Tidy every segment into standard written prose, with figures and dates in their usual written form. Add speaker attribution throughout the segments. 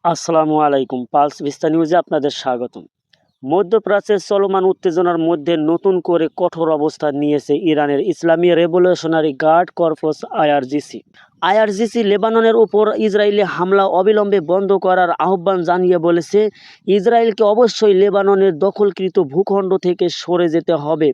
Speaker 1: আসসালামু আলাইকুম। Pulse vista নিউজে আপনাদের স্বাগতম। মধ্যপ্রাচ্যের চলমান উত্তেজনার মধ্যে নতুন করে কঠোর অবস্থান নিয়েছে ইরানের ইসলামী revolutionary guard corps IRGC. IRGC লেবাননের উপর ইসরায়েলি হামলা অবিলম্বে বন্ধ করার আহ্বান জানিয়ে বলেছে, ইসরায়েলকে অবশ্যই লেবাননের দখলকৃত ভূখণ্ড থেকে সরে যেতে হবে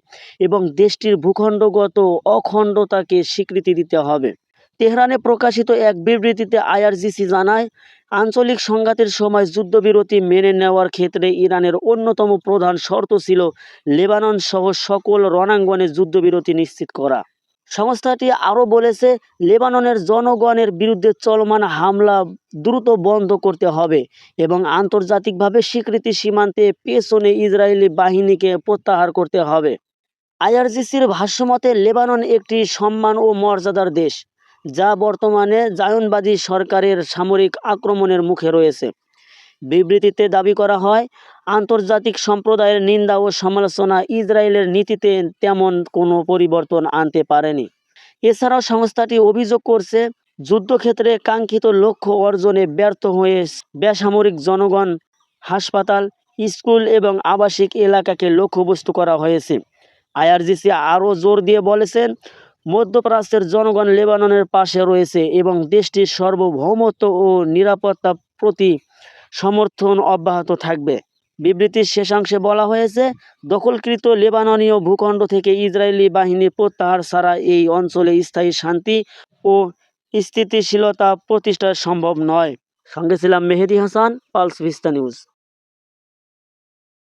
Speaker 1: এবং দেশটির ভূখণ্ডগত অখণ্ডতাকে স্বীকৃতি দিতে হবে। তেহরানে প্রকাশিত এক বিবৃতিতে আইআরজিসি জানায়, আঞ্চলিক সংঘাতের সময় যুদ্ধবিরতি মেনে নেওয়ার ক্ষেত্রে ইরানের অন্যতম প্রধান শর্ত ছিল লেবানন সহ সকল রণাঙ্গনে যুদ্ধবিরতি নিশ্চিত করা। সংস্থাটি আরও বলেছে, লেবাননের জনগণের বিরুদ্ধে চলমান হামলা দ্রুত বন্ধ করতে হবে এবং আন্তর্জাতিকভাবে স্বীকৃতি সীমান্তে পেছনে ইসরায়েলি বাহিনীকে প্রত্যাহার করতে হবে। আইআরজিসির ভাষ্যমতে, লেবানন একটি সম্মান ও মর্যাদার দেশ, যা বর্তমানে জায়নবাদী সরকারের সামরিক আক্রমণের মুখে রয়েছে। বিবৃতিতে দাবি করা হয়, আন্তর্জাতিক সম্প্রদায়ের নিন্দা ও সমালোচনা ইসরায়েলের নীতিতে তেমন কোনো পরিবর্তন আনতে পারেনি। এছাড়াও সংস্থাটি অভিযোগ করছে, যুদ্ধক্ষেত্রে কাঙ্ক্ষিত লক্ষ্য অর্জনে ব্যর্থ হয়ে বেসামরিক জনগণ, হাসপাতাল, স্কুল এবং আবাসিক এলাকাকে লক্ষ্যবস্তু করা হয়েছে। আইআরজিসি আরও জোর দিয়ে বলেছেন, মধ্যপ্রাচ্যের জনগণ লেবাননের পাশে রয়েছে এবং দেশটির সার্বভৌমত্ব ও নিরাপত্তা প্রতি সমর্থন অব্যাহত থাকবে। বিবৃতির শেষাংশে বলা হয়েছে, দখলকৃত লেবাননীয় ভূখণ্ড থেকে ইসরায়েলি বাহিনীর প্রত্যাহার ছাড়া এই অঞ্চলে স্থায়ী শান্তি ও স্থিতিশীলতা প্রতিষ্ঠা সম্ভব নয়। সঙ্গে ছিলাম Mehedi Hasan, pulse vista news.